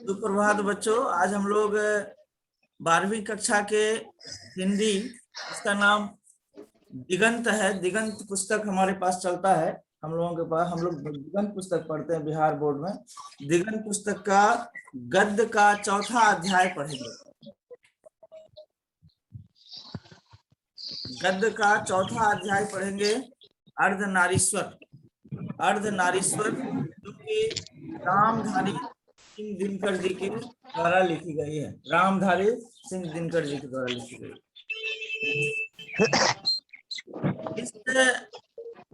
सुप्रभात बच्चों, आज हम लोग 12वीं कक्षा के हिंदी, इसका नाम दिगंत है। दिगंत पुस्तक हमारे पास चलता है, हम लोगों के पास। हम लोग दिगंत पुस्तक पढ़ते हैं बिहार बोर्ड में। दिगंत पुस्तक का गद्य का चौथा अध्याय पढ़ेंगे। गद्य का चौथा अध्याय पढ़ेंगे, अर्धनारीश्वर। अर्धनारीश्वर जो कि रामधारी सिंह दिनकर जी के द्वारा लिखी गई है। रामधारी सिंह दिनकर जी के द्वारा लिखी गई। इस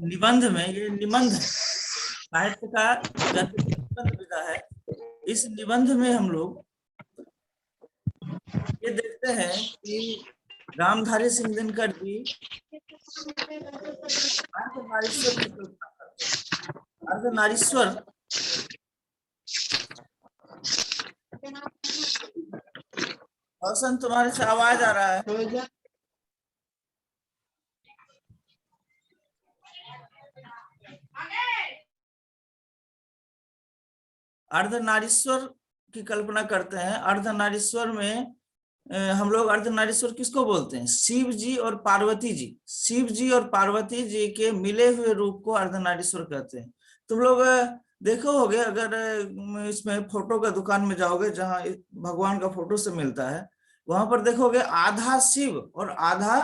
निबंध में, ये निबंध है, साहित्य का गद्य निबंध विधा है। इस निबंध में हम लोग ये देखते हैं कि रामधारी सिंह दिनकर जी अर्धनारीश्वर की कल्पना करते हैं। अर्धनारीश्वर रोशन, तुम्हारे से आवाज आ रहा है। अर्धनारीश्वर की कल्पना करते हैं। अर्धनारीश्वर में हम लोग अर्धनारीश्वर किसको बोलते हैं? शिव जी और पार्वती जी। शिव जी और पार्वती जी के मिले हुए रूप को अर्धनारीश्वर कहते हैं। तुम लोग देखो होगे, अगर इसमें फोटो का दुकान में जाओगे जहां भगवान का फोटो से मिलता है, वहां पर देखोगे आधा शिव और आधा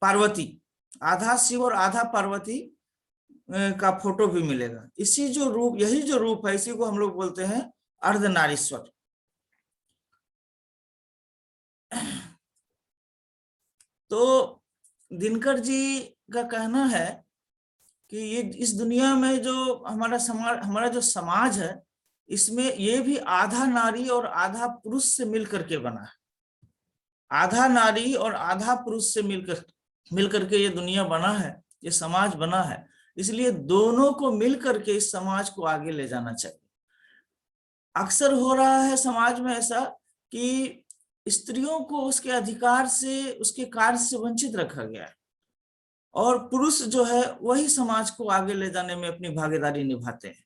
पार्वती, आधा शिव और आधा पार्वती का फोटो भी मिलेगा। इसी जो रूप, यही जो रूप है, इसी को हम लोग बोलते हैं अर्धनारीश्वर। तो दिनकर जी का कहना है कि ये इस दुनिया में जो हमारा जो समाज है, इसमें ये भी आधा नारी और आधा पुरुष से मिलकर के बना है। आधा नारी और आधा पुरुष से मिलकर के ये दुनिया बना है, ये समाज बना है। इसलिए दोनों को मिलकर के इस समाज को आगे ले जाना चाहिए। अक्सर हो रहा है समाज में ऐसा कि स्त्रियों को उसके अधिकार से, उसके कार्य से वंचित रखा गया है, और पुरुष जो है वही समाज को आगे ले जाने में अपनी भागीदारी निभाते हैं।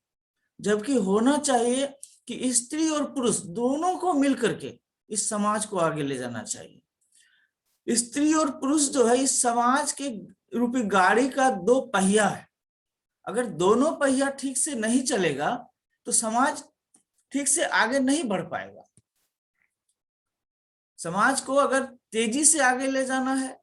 जबकि होना चाहिए कि स्त्री और पुरुष दोनों को मिलकर के इस समाज को आगे ले जाना चाहिए। स्त्री और पुरुष जो है इस समाज के रूपी गाड़ी का दो पहिया है। अगर दोनों पहिया ठीक से नहीं चलेगा तो समाज ठीक से आगे नहीं बढ़ पाएगा। समाज को अगर तेजी से आगे ले जाना है,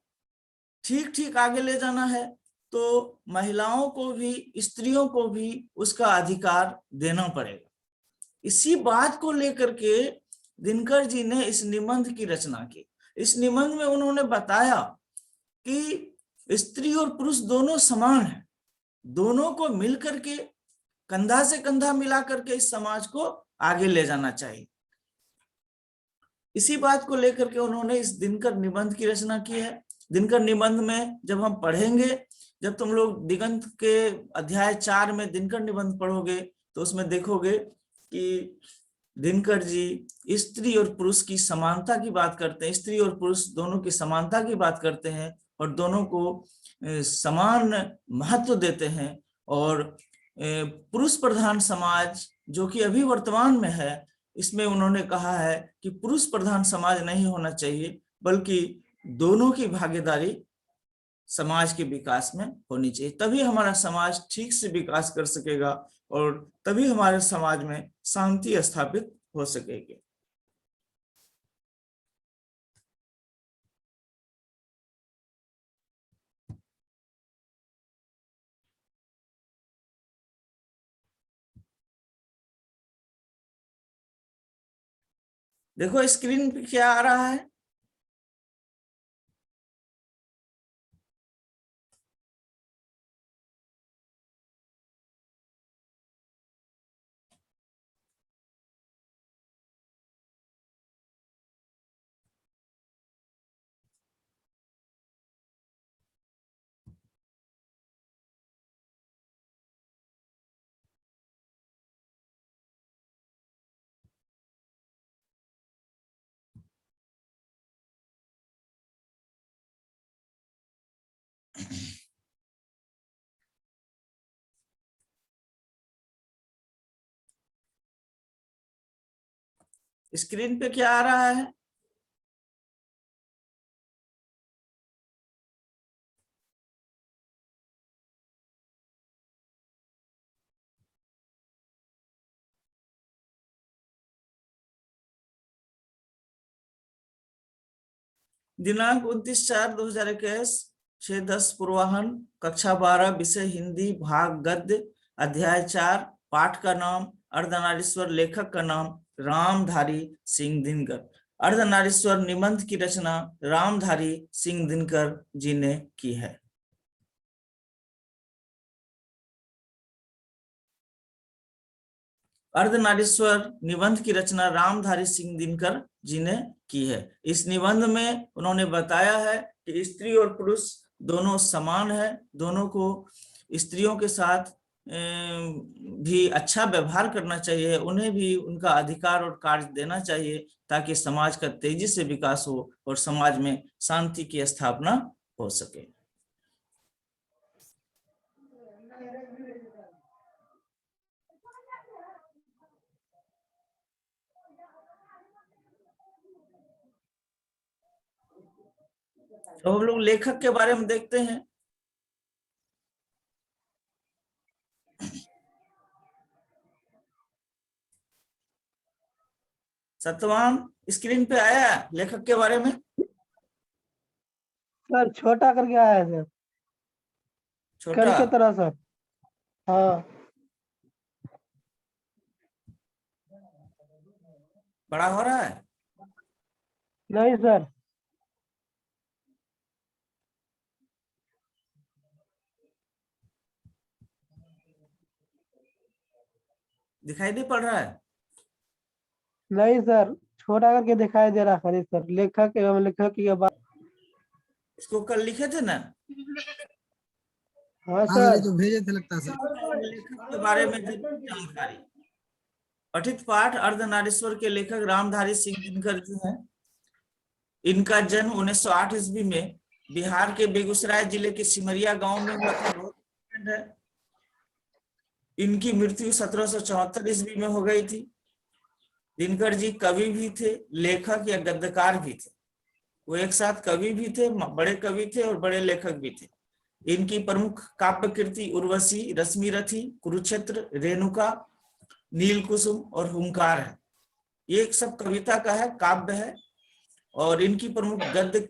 ठीक ठीक आगे ले जाना है, तो महिलाओं को भी, स्त्रियों को भी उसका अधिकार देना पड़ेगा। इसी बात को लेकर के दिनकर जी ने इस निबंध की रचना की। इस निबंध में उन्होंने बताया कि स्त्री और पुरुष दोनों समान हैं, दोनों को मिलकर के, कंधा से कंधा मिला करके इस समाज को आगे ले जाना चाहिए। इसी बात को लेकर के उन्होंने इस दिनकर निबंध की रचना की है। दिनकर निबंध में जब हम पढ़ेंगे, जब तुम लोग दिगंत के अध्याय 4 में दिनकर निबंध पढ़ोगे तो उसमें देखोगे कि दिनकर जी स्त्री और पुरुष की समानता की बात करते हैं। स्त्री और पुरुष दोनों की समानता की बात करते हैं और दोनों को समान महत्व देते हैं। और पुरुष प्रधान समाज जो कि अभी वर्तमान में है, इसमें उन्होंने कहा है कि पुरुष प्रधान समाज नहीं होना चाहिए, बल्कि दोनों की भागीदारी समाज के विकास में होनी चाहिए। तभी हमारा समाज ठीक से विकास कर सकेगा और तभी हमारे समाज में शांति स्थापित हो सकेगी। देखो स्क्रीन पे क्या आ रहा है। स्क्रीन पे क्या आ रहा है? दिनांक 29/4/2021, 6:10 पूर्वाह्न, कक्षा 12, विषय हिंदी, भाग गद्य, अध्याय 4, पाठ का नाम अर्धनारीश्वर, लेखक का नाम रामधारी सिंह दिनकर। अर्धनारीश्वर निबंध की रचना रामधारी सिंह दिनकर जी ने की है। अर्धनारीश्वर निबंध की रचना रामधारी सिंह दिनकर जी ने की है। इस निबंध में उन्होंने बताया है कि स्त्री और पुरुष दोनों समान है, दोनों को स्त्रियों के साथ भी अच्छा व्यवहार करना चाहिए, उन्हें भी उनका अधिकार और कार्य देना चाहिए ताकि समाज का तेजी से विकास हो और समाज में शांति की स्थापना हो सके। तो हम लोग लेखक के बारे में देखते हैं। सत्यवान, स्क्रीन पे आया लेखक के बारे में? सर छोटा करके आया है सर, छोटा कर के तरह सर। हाँ बड़ा हो रहा है? नहीं सर, दिखाई नहीं पड़ रहा है? नहीं सर, छोटा करके दिखाई दे रहा है सर। लेखक एवं लेखक की बात। इसको कल लिखे थे ना? हाँ हाँ सर, ये सर। तो भेजे थे लगता है सर। लेखक के बारे में जानकारी। पठित पाठ अर्धनारीश्वर के लेखक रामधारी सिंह दिनकर जी हैं। इनका जन्म 1908 ईस्वी में बिहार के बेगूसराय जिले के सिमरिया गांव में हुआ था। बहुत है। इनकी मृत्यु 1774 ईस्वी में हो गई थी। दिनकर जी कवि भी थे, लेखक या गद्यकार भी थे। वो एक साथ कवि भी थे, बड़े कवि थे और बड़े लेखक भी थे। इनकी प्रमुख काव्य कृति उर्वशी, रश्मिरथी, कुरुक्षेत्र, रेणुका, नीलकुसुम और हुंकार है। ये एक सब कविता का है, काव्य है। और इनकी प्रमुख गद्य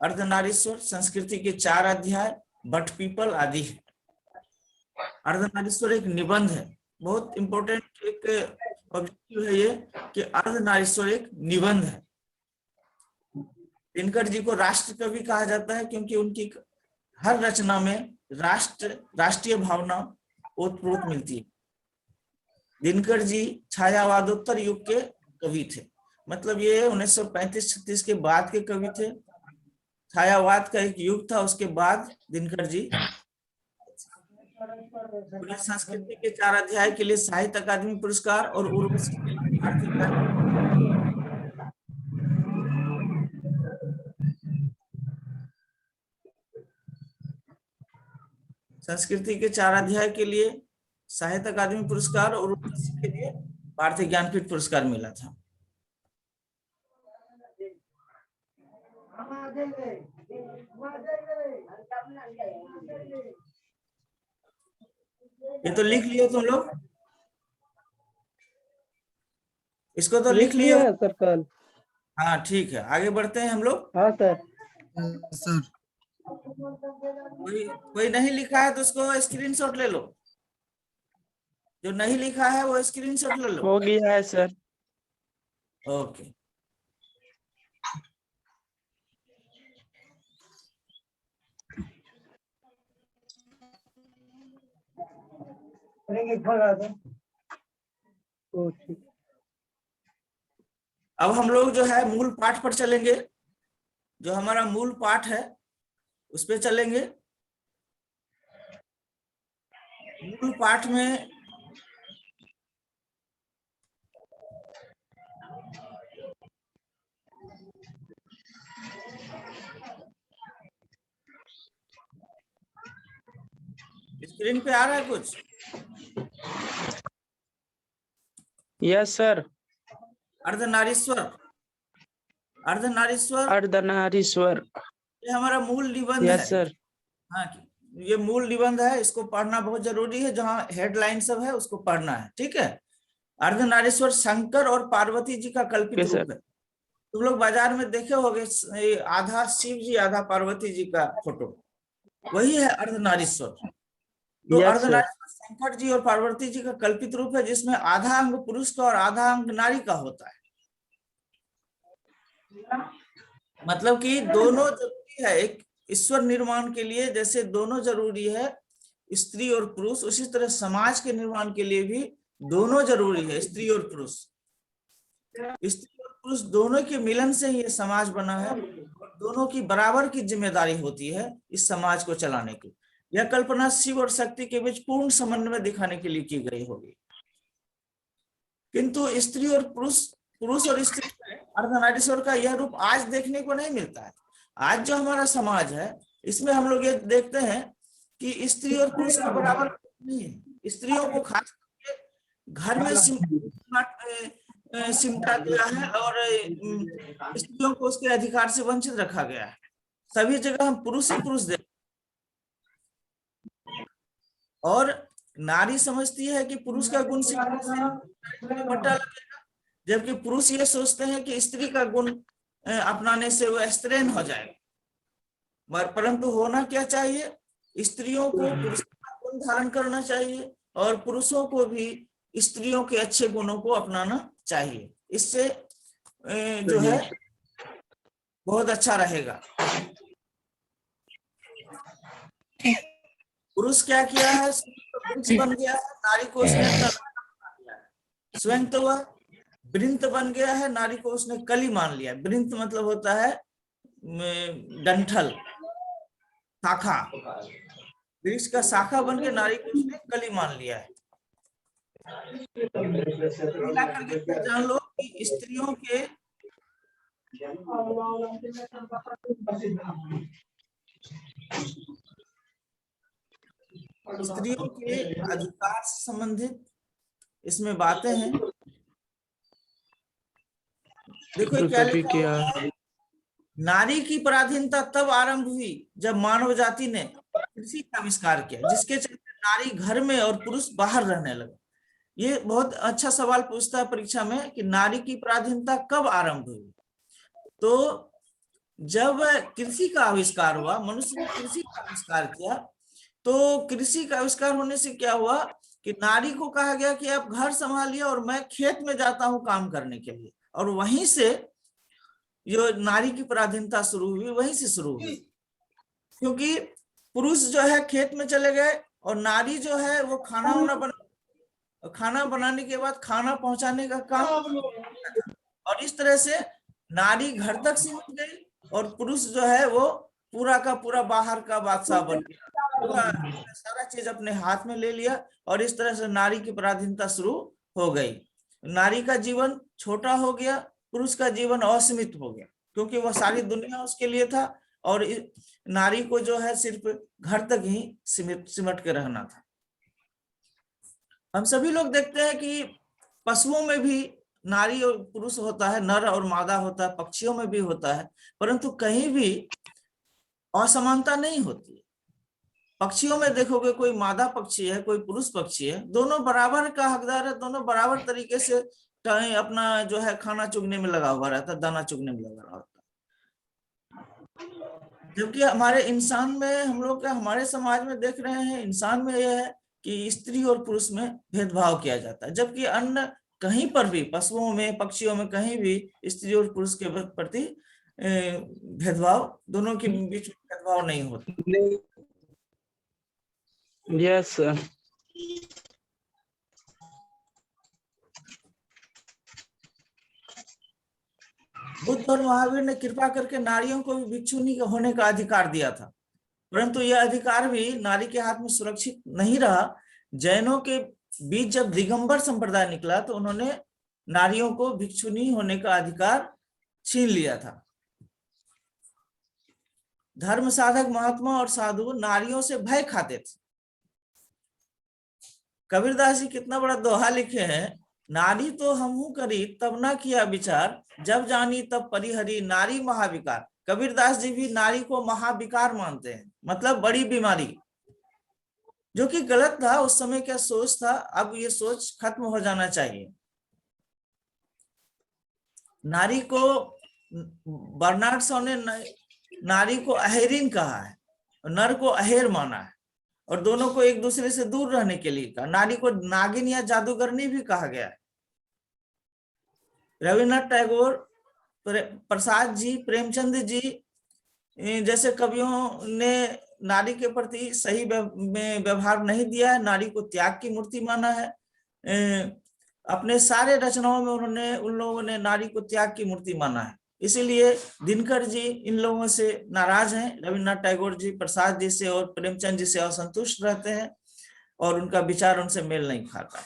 अर्धनारीश्वर, संस्कृति के 4 अध्याय, बट पीपल आदि है। अर्धनारीश्वर एक निबंध है, बहुत इंपॉर्टेंट एक ऑब्जेक्टिव है ये कि अर्धनारीश्वर एक निबंध है। दिनकर जी को राष्ट्र कवि कहा जाता है क्योंकि उनकी हर रचना में राष्ट्रीय भावना ओतप्रोत मिलती है। दिनकर जी छायावादोत्तर युग के कवि थे, मतलब ये 1935-36 के बाद के कवि थे। छायावाद का एक युग था, उसके बाद दिनकर जी। संस्कृति के 4 अध्याय के लिए साहित्य अकादमी पुरस्कार और उर्वशी के लिए भारतीय ज्ञान। संस्कृति के 4 अध्याय के लिए साहित्य अकादमी पुरस्कार और उर्वशी के लिए भारतीय ज्ञानपीठ पुरस्कार मिला था। ये तो लिख लियो तुम लोग, इसको तो लिख लियो सर कल। हाँ ठीक है, आगे बढ़ते हैं हम लोग। हाँ सर। सर कोई नहीं लिखा है तो उसको स्क्रीनशॉट ले लो। जो नहीं लिखा है वो स्क्रीनशॉट ले लो। हो गया है सर। ओके। अब हम लोग जो है मूल पाठ पर चलेंगे। जो हमारा मूल पाठ है उस पे चलेंगे। मूल पाठ में स्क्रीन पे आ रहा है कुछ? Yes sir. अर्धनारीश्वर। अर्धनारीश्वर अर्धनारीश्वर। ये हमारा मूल निबंध है। Yes sir. हाँ, ये मूल निबंध है, इसको पढ़ना बहुत जरूरी है। जहाँ हेडलाइन सब है उसको पढ़ना है, ठीक है। अर्धनारीश्वर शंकर और पार्वती जी का कल्पित Yes, sir. रूप है। तुम लोग बाजार में देखे होगे, ये आधा शिव जी आधा पार्वती जी का फोटो, वही है अर्धनारीश्वर। तो Yes, sir. अर्धनारीश्वर शंकर जी और पार्वती जी का कल्पित रूप है, जिसमें आधा अंग पुरुष का और आधा अंग नारी का होता है। मतलब कि दोनों जरूरी है। एक ईश्वर निर्माण के लिए जैसे दोनों जरूरी है, स्त्री और पुरुष, उसी तरह समाज के निर्माण के लिए भी दोनों जरूरी है, स्त्री और पुरुष। स्त्री और पुरुष दोनों के मिलन से ही ये समाज बना है, और दोनों की बराबर की जिम्मेदारी होती है इस समाज को चलाने की। यह कल्पना शिव और शक्ति के बीच पूर्ण समन्वय दिखाने के लिए की गई होगी। किंतु स्त्री और पुरुष और स्त्री अर्धनारीश्वर का यह रूप आज देखने को नहीं मिलता है। आज जो हमारा समाज है, इसमें हम लोग ये देखते हैं कि स्त्री और पुरुष के बराबर नहीं है। स्त्रियों को खास करके घर में सिमटा गया है, और स्त्रियों को उसके अधिकार से वंचित रखा गया है। सभी जगह हम पुरुष ही पुरुष देखते हैं, और नारी समझती है कि पुरुष का गुण सीखने से बट्टा लगेगा, जबकि पुरुष ये सोचते हैं कि स्त्री का गुण अपनाने से वो स्त्रीण हो जाएगा। परंतु होना क्या चाहिए, स्त्रियों को पुरुषों का गुण धारण करना चाहिए, और पुरुषों को भी स्त्रियों के अच्छे गुणों को अपनाना चाहिए। इससे जो है बहुत अच्छा रहेगा। पुरुष क्या किया है, बन गया है, नारी को उसने स्वयं तो वह वृंत बन गया है, नारी को उसने कली मान लिया। वृंत मतलब होता है डंठल, शाखा। वृक्ष का शाखा बन के नारी को उसने कली मान लिया है। जान लो कि स्त्रियों के अधिकार से संबंधित इसमें बातें हैं। देखो क्या लिखा है, नारी की पराधीनता तब आरंभ हुई जब मानव जाति ने कृषि का आविष्कार किया, जिसके चलते नारी घर में और पुरुष बाहर रहने लगे। ये बहुत अच्छा सवाल पूछता है परीक्षा में कि नारी की पराधीनता कब आरंभ हुई। तो जब कृषि का आविष्कार हुआ, मनुष्य ने कृषि का आविष्कार किया, तो कृषि का आविष्कार होने से क्या हुआ कि नारी को कहा गया कि आप घर संभालिए और मैं खेत में जाता हूं काम करने के लिए। और वहीं से जो नारी की पराधीनता शुरू हुई, वहीं से शुरू हुई, क्योंकि पुरुष जो है खेत में चले गए और नारी जो है वो खाना बनाने के बाद खाना पहुंचाने का काम, और इस तरह से नारी घर तक सीमित गई और पुरुष जो है वो पूरा का पूरा बाहर का बादशाह बन गया, सारा चीज अपने हाथ में ले लिया, और इस तरह से नारी की पराधीनता शुरू हो गई। नारी का जीवन छोटा हो गया, पुरुष का जीवन असीमित हो गया, क्योंकि वह सारी दुनिया उसके लिए था, और नारी को जो है सिर्फ घर तक ही सिमट के रहना था। हम सभी लोग देखते हैं कि पशुओं में भी नारी और पुरुष होता है, नर और मादा होता है, पक्षियों में भी होता है, परंतु कहीं भी असमानता नहीं होती। पक्षियों में देखोगे कोई मादा पक्षी है, कोई पुरुष पक्षी है, दोनों बराबर का हकदार है, दोनों बराबर तरीके से अपना जो है खाना चुगने में लगा हुआ रहता है, दाना चुगने में लगा रहता है। जबकि हमारे इंसान में, हम लोग का हमारे समाज में देख रहे हैं, इंसान में यह है कि स्त्री और पुरुष में भेदभाव किया जाता है, जबकि अन्य कहीं पर भी, पशुओं में, पक्षियों में, कहीं भी स्त्री और पुरुष के प्रति भेदभाव, दोनों के बीच भेदभाव नहीं होता। Yes sir. बुद्ध और महावीर ने कृपा करके नारियों को भी भिक्षुनी होने का अधिकार दिया था, परंतु यह अधिकार भी नारी के हाथ में सुरक्षित नहीं रहा। जैनों के बीच जब दिगंबर संप्रदाय निकला तो उन्होंने नारियों को भिक्षुनी होने का अधिकार छीन लिया था। धर्म साधक महात्मा और साधु नारियों से भय खाते थे। कबीरदास जी कितना बड़ा दोहा लिखे हैं नारी तो हमहू करी तब न किया विचार, जब जानी तब परिहरी नारी महाविकार। कबीरदास जी भी नारी को महाविकार मानते हैं, मतलब बड़ी बीमारी, जो कि गलत था। उस समय क्या सोच था, अब ये सोच खत्म हो जाना चाहिए। नारी को, बर्नार्ड शॉ ने नारी को अहेरिन कहा है, नर को अहेर माना है, और दोनों को एक दूसरे से दूर रहने के लिए कहा। नारी को नागिन या जादूगरनी भी कहा गया है। रविन्द्रनाथ टैगोर, प्रसाद जी, प्रेमचंद जी जैसे कवियों ने नारी के प्रति सही व्यवहार नहीं दिया है, नारी को त्याग की मूर्ति माना है। अपने सारे रचनाओं में उन लोगों ने नारी को त्याग की मूर्ति माना है। इसीलिए दिनकर जी इन लोगों से नाराज हैं, रविन्द्रनाथ टैगोर जी प्रसाद जी से और प्रेमचंद जी से असंतुष्ट रहते हैं, और उनका विचार उनसे मेल नहीं खाता।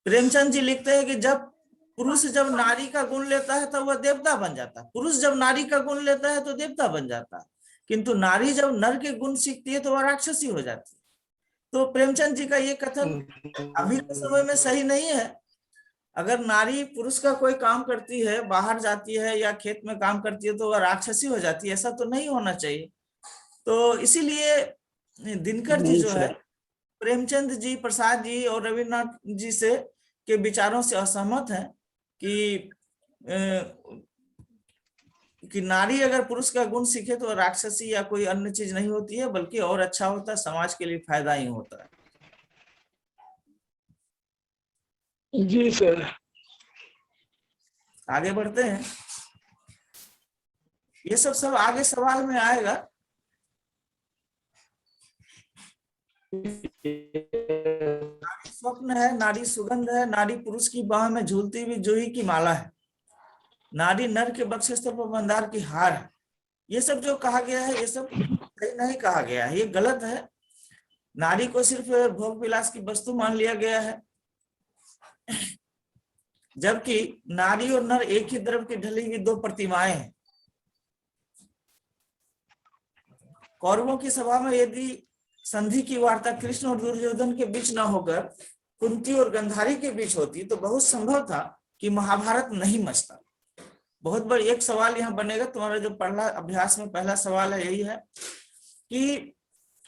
प्रेमचंद जी लिखते हैं कि जब पुरुष जब नारी का गुण लेता है तो वह देवता बन जाता है, पुरुष जब नारी का गुण लेता है तो देवता बन जाता है, किंतु नारी जब नर के गुण सीखती है तो वह राक्षसी हो जाती है। तो प्रेमचंद जी का ये कथन अभी के समय में सही नहीं है। अगर नारी पुरुष का कोई काम करती है, बाहर जाती है या खेत में काम करती है तो वह राक्षसी हो जाती है, ऐसा तो नहीं होना चाहिए। तो इसीलिए दिनकर जी जो है प्रेमचंद जी, प्रसाद जी और रविन्द्रनाथ जी से के विचारों से असहमत हैं कि नारी अगर पुरुष का गुण सीखे तो राक्षसी या कोई अन्य चीज नहीं होती है, बल्कि और अच्छा होता है, समाज के लिए फायदा ही होता है। जी सर। आगे बढ़ते हैं, ये सब आगे सवाल में आएगा। नारी स्वप्न है, नारी सुगंध है, नारी पुरुष की बाह में झूलती हुई जूही की माला है, नारी नर के वक्षस्थल पर मंदार की हार है। ये सब जो कहा गया है ये सब सही नहीं कहा गया है, ये गलत है। नारी को सिर्फ भोग विलास की वस्तु मान लिया गया है, जबकि नारी और नर एक ही द्रव्य की ढली हुई दो प्रतिमाएं हैं। कौरवों की सभा में यदि संधि की वार्ता कृष्ण और दुर्योधन के बीच न होकर कुंती और गंधारी के बीच होती तो बहुत संभव था कि महाभारत नहीं मचता। बहुत बड़ी एक सवाल यहाँ बनेगा, तुम्हारा जो पहला अभ्यास में पहला सवाल है यही है कि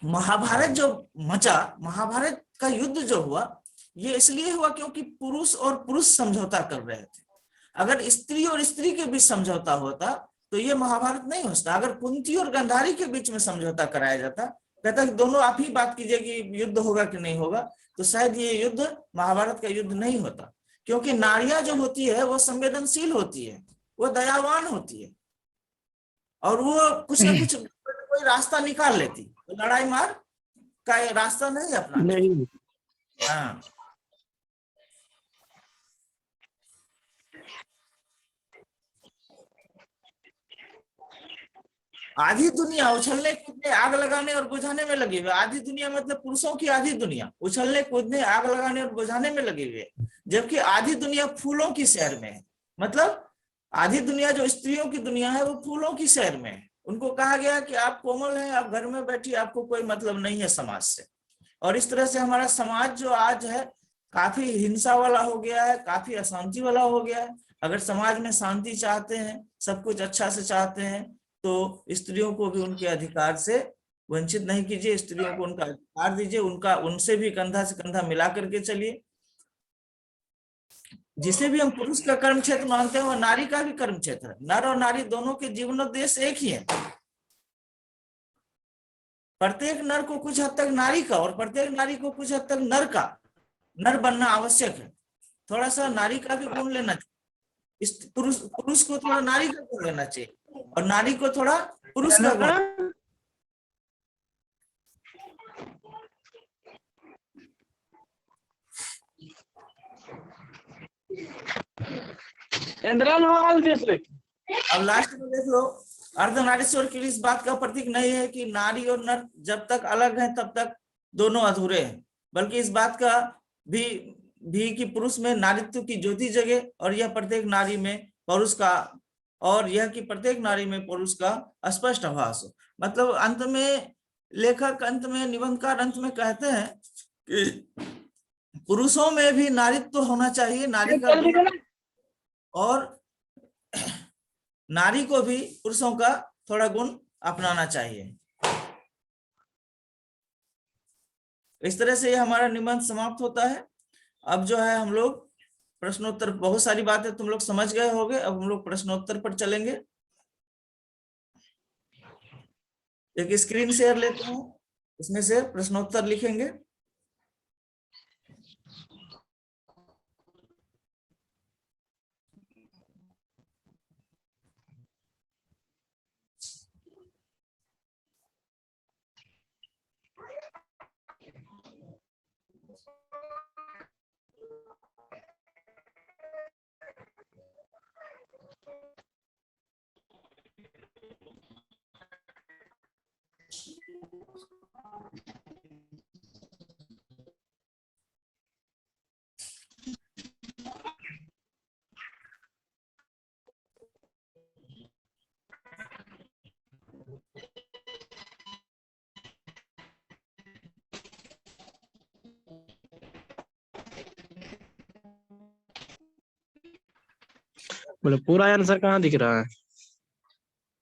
महाभारत जो मचा, महाभारत का युद्ध जो हुआ ये इसलिए हुआ क्योंकि पुरुष और पुरुष समझौता कर रहे थे। अगर स्त्री और स्त्री के बीच समझौता होता तो ये महाभारत नहीं होता। अगर कुंती और गंधारी के बीच में समझौता कराया जाता, कहता कि दोनों आप ही बात कीजिए कि युद्ध होगा कि नहीं होगा, तो शायद ये युद्ध महाभारत का युद्ध नहीं होता। क्योंकि नारियां जो होती है वो संवेदनशील होती है, वो दयावान होती है, और वो कुछ ना कुछ कोई रास्ता निकाल लेती, तो लड़ाई मार का रास्ता नहीं अपना नहीं। हाँ। आधी दुनिया उछलने कूदने आग लगाने और बुझाने में लगी हुई। आधी दुनिया मतलब पुरुषों की आधी दुनिया उछलने कूदने आग लगाने और बुझाने में लगी हुई है, जबकि आधी दुनिया फूलों की सैर में है। मतलब आधी दुनिया जो स्त्रियों की दुनिया है वो फूलों की सैर में है। उनको कहा गया कि आप कोमल हैं, आप घर में बैठी, आपको कोई मतलब नहीं है समाज से। और इस तरह से हमारा समाज जो आज है काफी हिंसा वाला हो गया है, काफी अशांति वाला हो गया है। अगर समाज में शांति चाहते हैं, सब कुछ अच्छा से चाहते हैं, तो स्त्रियों को भी उनके अधिकार से वंचित नहीं कीजिए, स्त्रियों को उनका अधिकार दीजिए, उनसे भी कंधा से कंधा मिला करके चलिए। जिसे भी हम पुरुष का कर्म क्षेत्र मानते हैं वो नारी का भी कर्म क्षेत्र है। नर और नारी दोनों के जीवनोद्देश्य एक ही है। प्रत्येक नर को कुछ हद तक नारी का और प्रत्येक नारी को कुछ हद तक नर बनना आवश्यक है। थोड़ा सा नारी का भी गुण लेना चाहिए, पुरुष को थोड़ा नारी का गुण लेना चाहिए और नारी को थोड़ा पुरुष का गुण। अब लास्ट में देख लो, अर्धनारीश्वर के लिए इस बात का प्रतीक नहीं है कि नारी और नर जब तक अलग हैं तब तक दोनों अधूरे हैं, बल्कि इस बात का भी कि पुरुष में नारीत्व की ज्योति जगे और यह प्रत्येक नारी में पुरुष का, और यह कि प्रत्येक नारी में पुरुष का स्पष्ट आभास हो। मतलब अंत में लेखक, अंत में निबंधकार अंत में कहते हैं कि पुरुषों में भी नारीत्व होना चाहिए, नारी का गुण, और नारी को भी पुरुषों का थोड़ा गुण अपनाना चाहिए। इस तरह से ये हमारा निबंध समाप्त होता है। अब जो है हम लोग प्रश्नोत्तर, बहुत सारी बातें तुम लोग समझ गए होंगे, अब हम लोग प्रश्नोत्तर पर चलेंगे। एक स्क्रीन शेयर लेते हैं, इसमें से प्रश्नोत्तर लिखेंगे। बोले पूरा आंसर कहाँ दिख रहा है?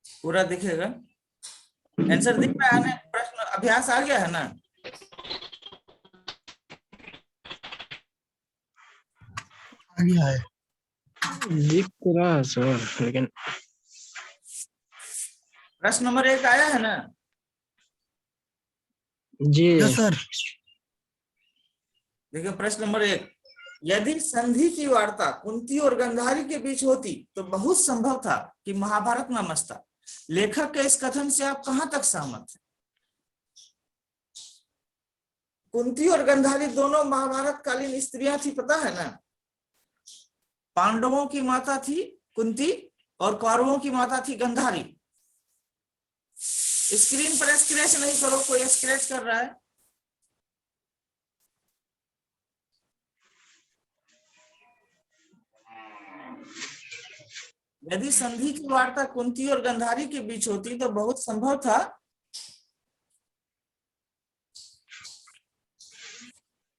पूरा दिखेगा, आंसर दिख रहा है ना, प्रश्न अभ्यास आ गया है ना। आ गया है। दिख रहा है सर, लेकिन प्रश्न नंबर 1 आया है ना। जी यस सर। देखिए प्रश्न नंबर 1, यदि संधि की वार्ता कुंती और गांधारी के बीच होती तो बहुत संभव था कि महाभारत न मचता। लेखक के इस कथन से आप कहां तक सहमत हैं? कुंती और गांधारी दोनों महाभारत कालीन स्त्रियां थी, पता है ना। पांडवों की माता थी कुंती और कौरवों की माता थी गांधारी। स्क्रीन पर स्क्रैच नहीं करो, कोई स्क्रैच कर रहा है। यदि संधि की वार्ता कुंती और गांधारी के बीच होती तो बहुत संभव था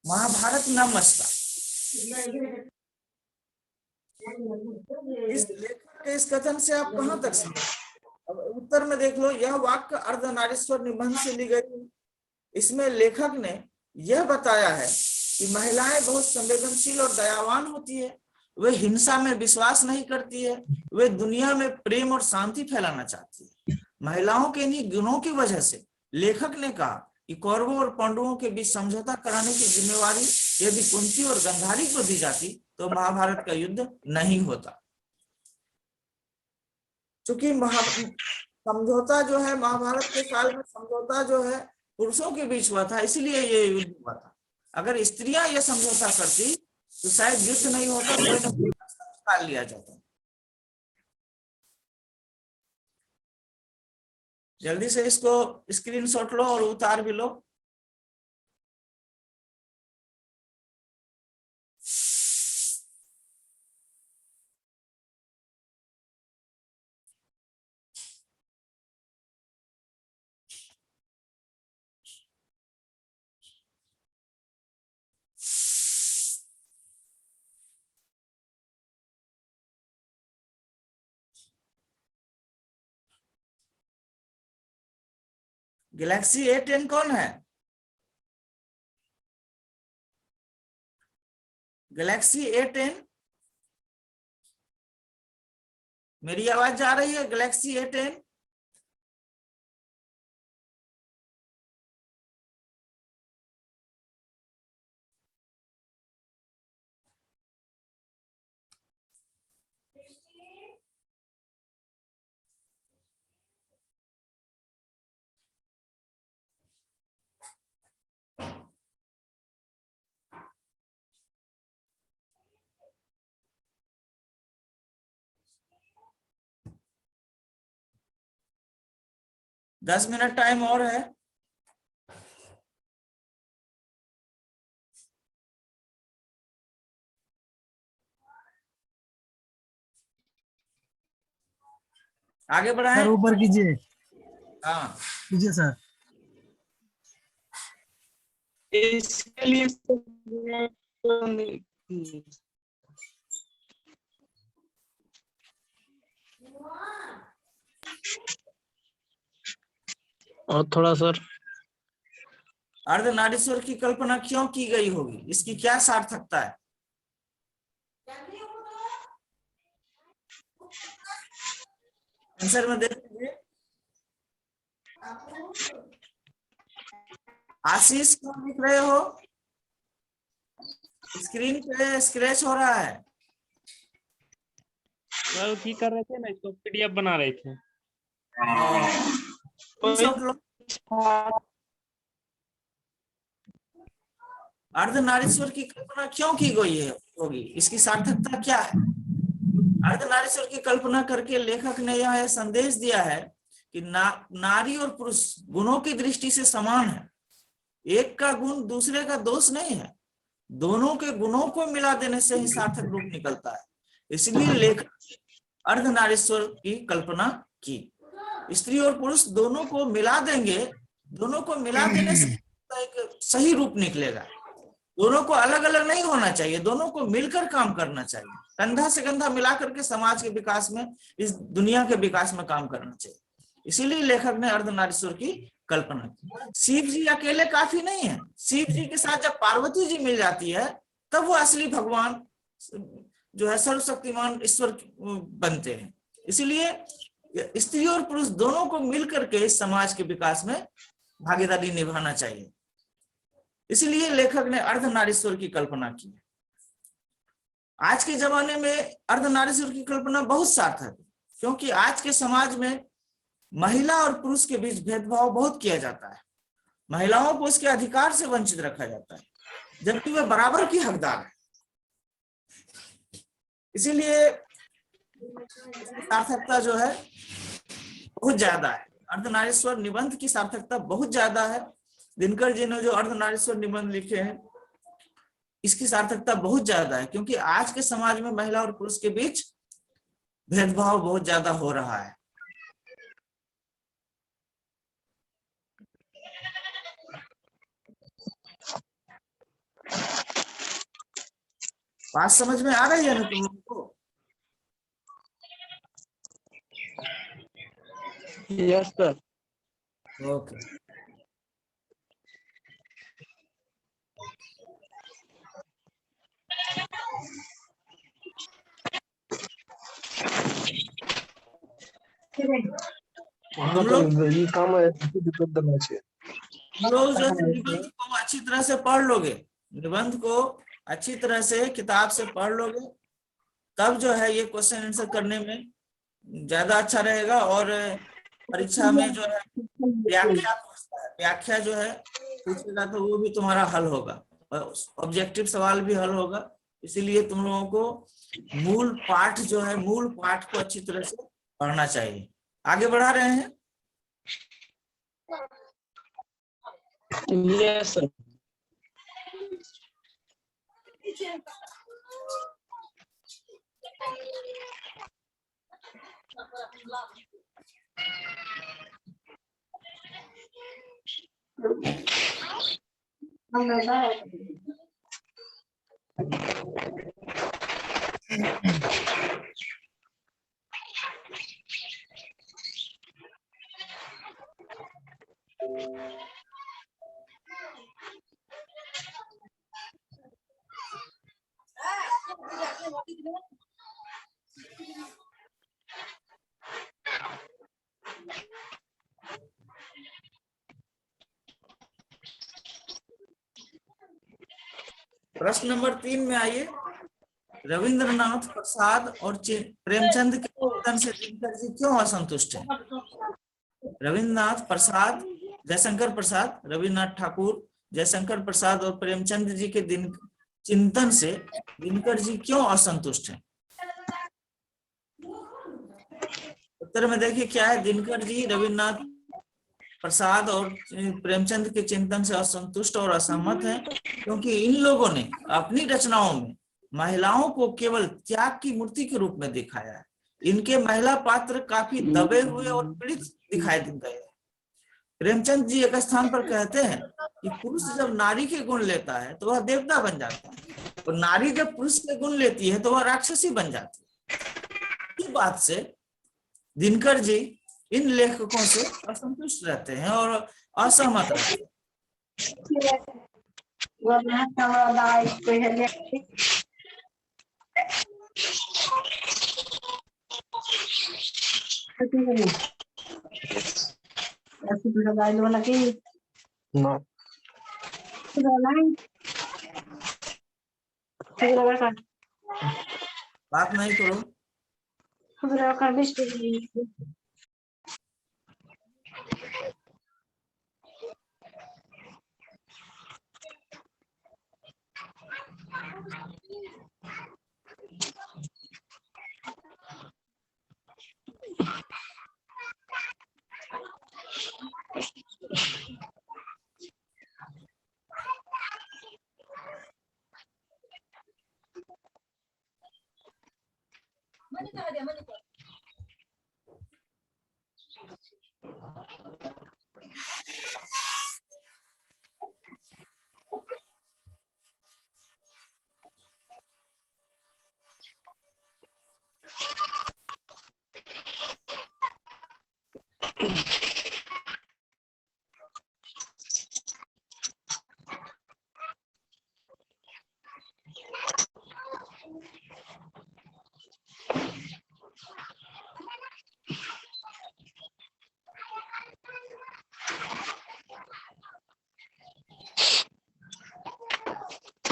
महाभारत न मचता। इस लेखक के इस कथन से आप कहां तक सहमत? अब उत्तर में देख लो, यह वाक्य अर्धनारीश्वर निबंध से ली गई। इसमें लेखक ने यह बताया है कि महिलाएं बहुत संवेदनशील और दयावान होती है, वे हिंसा में विश्वास नहीं करती है, वे दुनिया में प्रेम और शांति फैलाना चाहती है। महिलाओं के इन्हीं गुणों की वजह से लेखक ने कहा कि कौरवों और पांडवों के बीच समझौता कराने की जिम्मेवारी यदि कुंती और गांधारी को दी जाती तो महाभारत का युद्ध नहीं होता। चूंकि समझौता जो है महाभारत के काल में, समझौता जो है पुरुषों के बीच हुआ था, इसलिए ये युद्ध हुआ था। अगर स्त्रियां ये समझौता करती तो शायद युद्ध नहीं होता, कोई ना कोई रास्ता निकाल लिया जाता। जल्दी से इसको स्क्रीनशॉट लो और उतार भी लो। गैलेक्सी A10 कौन है? गैलेक्सी A10, मेरी आवाज जा रही है? गैलेक्सी A10, दस मिनट टाइम और है। आगे बढ़ाएं। सर ऊपर कीजिए, हाँ, कीजिए सर। इसके लिए और थोड़ा सर। अर्धनारीश्वर की कल्पना क्यों की गई होगी, इसकी क्या सार्थकता है? आंसर में देख लीजिए। आशीष क्यों लिख रहे हो? स्क्रीन पे स्क्रैच हो रहा है। सर ठीक कर रहे थे ना, इसको पीडीएफ बना रहे थे। अर्धनारीश्वर की कल्पना क्यों की गई है होगी, इसकी सार्थकता क्या है? अर्धनारीश्वर की कल्पना करके लेखक ने यह संदेश दिया है कि नारी और पुरुष गुणों की दृष्टि से समान है। एक का गुण दूसरे का दोष नहीं है, दोनों के गुणों को मिला देने से ही सार्थक रूप निकलता है। इसलिए लेखक अर्धनारीश्वर की कल्पना की। स्त्री और पुरुष दोनों को मिला देंगे, दोनों को मिला देने से एक सही रूप निकलेगा। दोनों को अलग अलग नहीं होना चाहिए, दोनों को मिलकर काम करना चाहिए। कंधा से कंधा मिलाकर के समाज के विकास में, इस दुनिया के विकास में काम करना चाहिए। इसीलिए लेखक ने अर्धनारीश्वर की कल्पना की। शिव जी अकेले काफी नहीं है, शिव जी के साथ जब पार्वती जी मिल जाती है तब वो असली भगवान जो है सर्वशक्तिमान ईश्वर बनते हैं। इसीलिए स्त्री और पुरुष दोनों को मिलकर के इस समाज के विकास में भागीदारी निभाना चाहिए। इसीलिए लेखक ने अर्धनारीश्वर की कल्पना की। आज के जमाने में अर्धनारीश्वर की कल्पना बहुत सार्थक है, क्योंकि आज के समाज में महिला और पुरुष के बीच भेदभाव बहुत किया जाता है। महिलाओं को उसके अधिकार से वंचित रखा जाता है, जबकि वह बराबर की हकदार है। इसीलिए सार्थकता जो है बहुत ज्यादा है। अर्धनारीश्वर निबंध की सार्थकता बहुत ज्यादा है। दिनकर जी ने जो अर्धनारीश्वर निबंध लिखे हैं, इसकी सार्थकता बहुत ज्यादा है, क्योंकि आज के समाज में महिला और पुरुष के बीच भेदभाव बहुत ज्यादा हो रहा है। बात समझ में आ रही है ना तुम लोग को? Yes sir. ओके। हम लोग जो निबंध को अच्छी तरह से पढ़ लोगे, निबंध को अच्छी तरह से किताब से पढ़ लोगे, तब जो है ये क्वेश्चन आंसर करने में ज्यादा अच्छा रहेगा। और परीक्षा में जो है व्याख्या जो है पूछेगा तो वो भी तुम्हारा हल होगा, और ऑब्जेक्टिव सवाल भी हल होगा। इसीलिए तुम लोगों को मूल पाठ जो है, मूल पाठ को अच्छी तरह से पढ़ना चाहिए। आगे बढ़ा रहे हैं? Yes sir. प्रश्न नंबर 3 में आइए। रविंद्रनाथ प्रसाद और प्रेमचंद के चिंतन से दिनकर जी क्यों असंतुष्ट हैं? रविंद्रनाथ प्रसाद, जयशंकर प्रसाद, रविन्द्रनाथ ठाकुर, जयशंकर प्रसाद और प्रेमचंद जी के चिंतन से दिनकर जी क्यों असंतुष्ट हैं? उत्तर में देखिए क्या है। दिनकर जी रविन्द्रनाथ प्रसाद और प्रेमचंद के चिंतन से असंतुष्ट और असहमत हैं, क्योंकि इन लोगों ने अपनी रचनाओं में महिलाओं को केवल त्याग की मूर्ति के रूप में दिखाया है। इनके महिला पात्र काफी दबे हुए और पीड़ित दिखाई गए हैं। प्रेमचंद जी एक स्थान पर कहते हैं कि पुरुष जब नारी के गुण लेता है तो वह देवता बन जाता है, और नारी जब पुरुष के गुण लेती है तो वह राक्षसी बन जाती है। इस बात से दिनकर जी इन लेखकों से असंतुष्ट रहते हैं और असहमत रहते हैं। No. बात नहीं करो।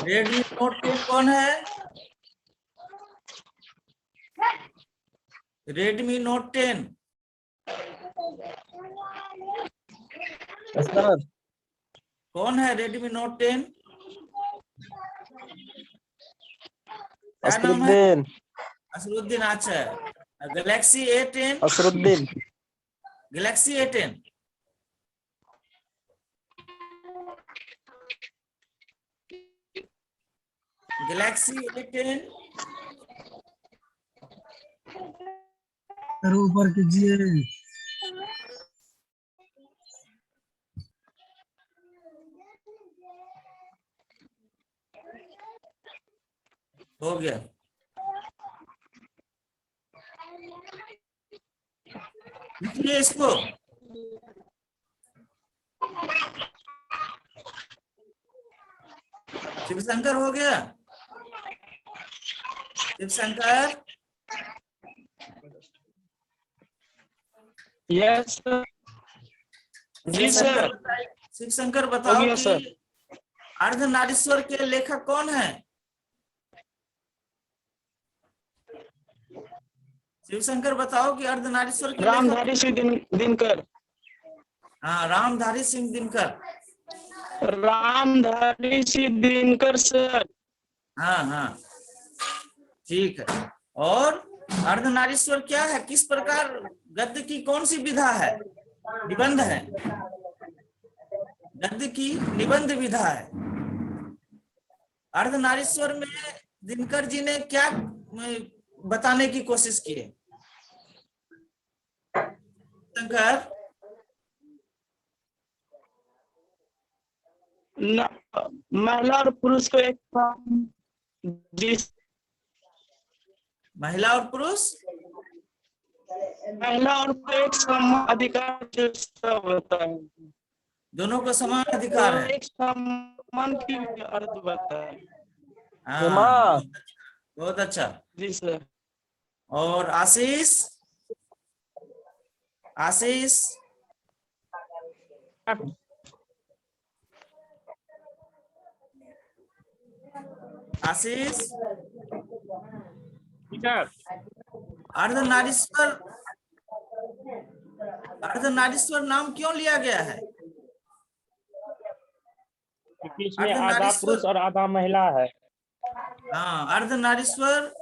रेडमी नोट 10 कौन है? रेडमी नोट 10 सर कौन है? रेडमी नोट 10 क्या नाम है? असरुद्दीन असरुद्दीन। अच्छा, Galaxy A10, Asaruddin Galaxy A10 Galaxy A10 sir ऊपर कीजिए। हो गया। लिखिए इसको। शिवशंकर हो गया? शिवशंकर, यस सर जी सर शिवशंकर हो बताओ गया सर। कि अर्धनारीश्वर के लेखक कौन है? शिवशंकर बताओ कि अर्धनारीश्वर के लेखक। रामधारी सिंह दिनकर। हाँ, रामधारी सिंह दिनकर। रामधारी सिंह दिनकर सर। हाँ हाँ, ठीक है। और अर्धनारीश्वर क्या है? किस प्रकार गद्य की कौन सी विधा है? निबंध है। गद्य की निबंध विधा है। अर्धनारीश्वर में दिनकर जी ने क्या बताने की कोशिश की है? शंकर, महिला और पुरुष को एक जी महिला और पुरुष, महिला और पुरुष एक समान अधिकार जो सब होता है, दोनों को समान अधिकार है। एक समान की अर्थ बताता है। हाँ, बहुत अच्छा। जी सर। और आशीष, आशीष आशीष अर्धनारीश्वर, अर्धनारीश्वर नाम क्यों लिया गया है? क्योंकि इसमें आधा पुरुष और आधा महिला है। हाँ, अर्धनारीश्वर